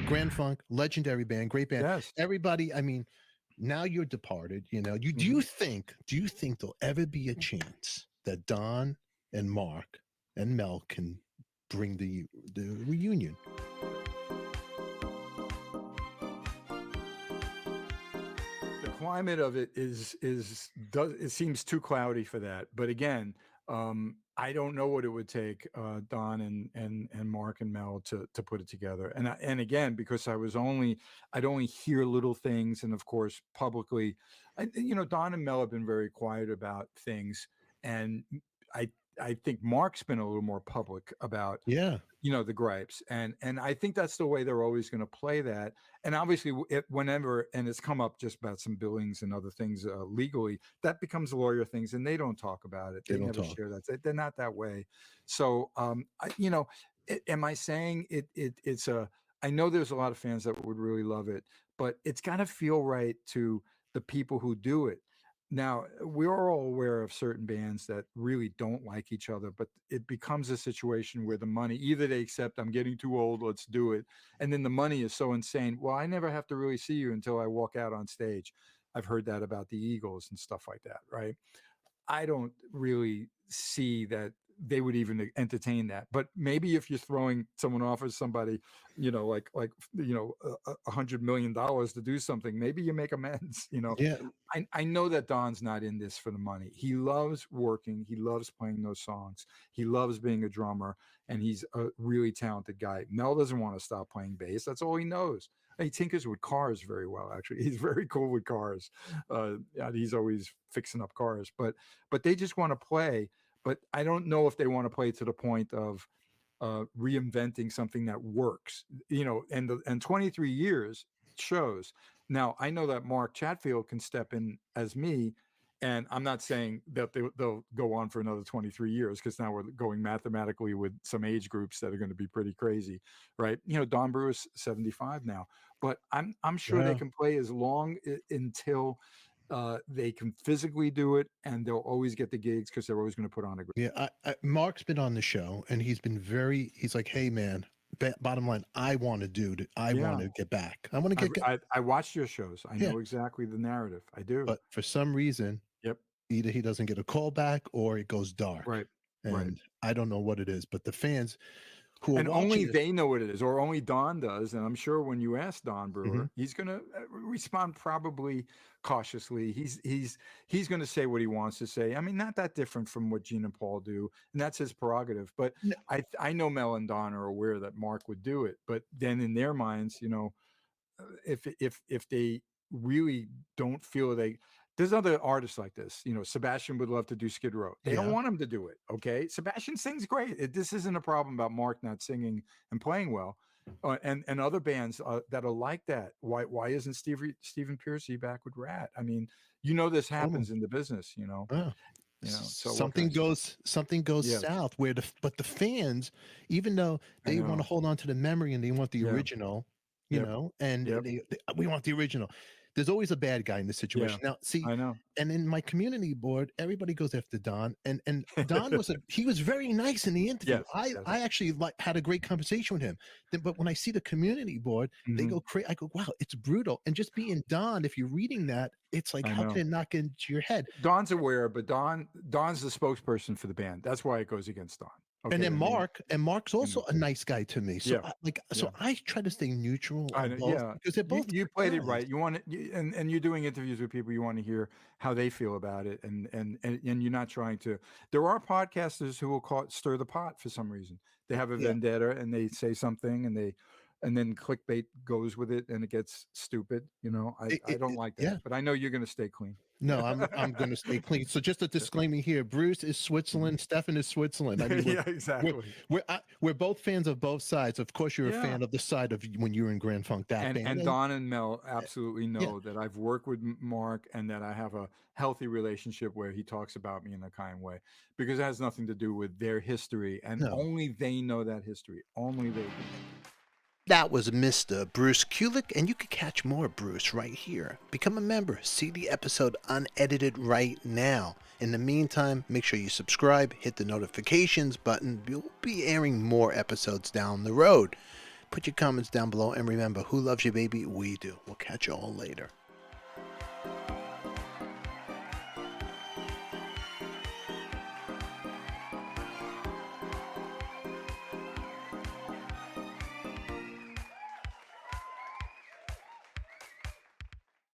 Grand Funk, legendary band, great band. Yes. Everybody, I mean, now you're departed. You know, do Hmm. you think there'll ever be a chance that Don and Mark and Mel can bring the reunion? The climate of it does it seems too cloudy for that. But again, I don't know what it would take, Don and Mark and Mel to put it together. And again, because I'd only hear little things, and of course publicly, Don and Mel have been very quiet about things, and I I think Mark's been a little more public about Yeah, the gripes, and I think that's the way they're always going to play that. And obviously whenever, and it's come up just about some billings and other things, legally, that becomes lawyer things, and they don't talk about it. they They don't never talk. share that. They're not that way. So am I saying it's a I know there's a lot of fans that would really love it, but it's got to feel right to the people who do it. Now, we're all aware of certain bands that really don't like each other, but it becomes a situation where the money, either they accept, I'm getting too old, let's do it. And then the money is so insane. Well, I never have to really see you until I walk out on stage. I've heard that about the Eagles and stuff like that, right? I don't really see that they would even entertain that. But maybe if you're throwing someone off as somebody, $100 million to do something, maybe you make amends. Yeah, I know that Don's not in this for the money. He loves working. He loves playing those songs. He loves being a drummer, and he's a really talented guy. Mel doesn't want to stop playing bass. That's all he knows. He tinkers with cars very well, actually. He's very cool with cars. And he's always fixing up cars, but they just want to play. But I don't know if they want to play to the point of reinventing something that works. And 23 years shows. Now I know that Mark Chatfield can step in as me, and I'm not saying that they'll go on for another 23 years, because now we're going mathematically with some age groups that are going to be pretty crazy, right? Don Brewer's 75 now, but I'm sure they wow. can play as long until they can physically do it, and they'll always get the gigs because they're always going to put on a great. Yeah, Mark's been on the show, and he's like, hey man, bottom line, I want Yeah, to get back. I want to get, I watched your shows. I yeah. know exactly the narrative. I do. But for some reason, Yep. either he doesn't get a call back or it goes dark. Right. Right. And I don't know what it is, but the fans who are And only watching this, they know what it is, or only Don does. And I'm sure when you ask Don mhm, Brewer, he's going to respond probably cautiously. He's going to say what he wants to say. I mean, not that different from what Gene and Paul do, and that's his prerogative. But n- I know Mel and Don are aware that Mark would do it. But then in their minds, if they really don't feel there's other artists like this. Sebastian would love to do Skid Row. They don't yeah, want him to do it. Okay, Sebastian sings great. This isn't a problem about Mark not singing and playing well. And other bands that are like that. Why isn't Stephen Pearcy back with Rat? I mean, this totally. happens in the business. Wow. So what can I say? Something goes Yes, south but the fans, even though I they want to know. hold on to the memory and they want the Yeah. original, Yep. and Yep. we want the original. There's always a bad guy in this Yeah. situation. Now, see, I know. and in my community board, everybody goes after Don, and Don he was very nice in the interview. Yes. Yes. I actually had a great conversation with him. But when I see the community board, they Mhm. go crazy. I go, wow, it's brutal. And just being Don, if you're reading that, it's like, I how can know. it not get into your head? Don's aware, but Don's the spokesperson for the band. That's why it goes against Don. And Okay, then I mean, Mark's you also know, a nice guy to me. So yeah, so yeah. I try to stay neutral I on know, both yeah. because they're You both you great played it guys. right. You want it, and you're doing interviews with people. You want to hear how they feel about it, and you're not trying to. There are podcasters who will stir the pot for some reason. They have a Yeah. vendetta and they say something, and then clickbait goes with it and it gets stupid. I don't like that, Yeah. but I know you're going to stay clean. No, I'm gonna stay clean. So just a disclaimer here: Bruce is Switzerland, Stefan is Switzerland. I mean, Yeah, we're exactly. we're both fans of both sides. Of course, you're a Yeah. fan of the side of when you were in Grand Funk, that band. And And Don and Mel absolutely yeah, know that I've worked with Mark and that I have a healthy relationship where he talks about me in a kind way, because it has nothing to do with their history, and no. only they know that history. Only they do. That was Mr. Bruce Kulick, and you can catch more Bruce right here. Become a member. See the episode unedited right now. In the meantime, make sure you subscribe, hit the notifications button. We'll be airing more episodes down the road. Put your comments down below, and remember, who loves you, baby? We do. We'll catch you all later.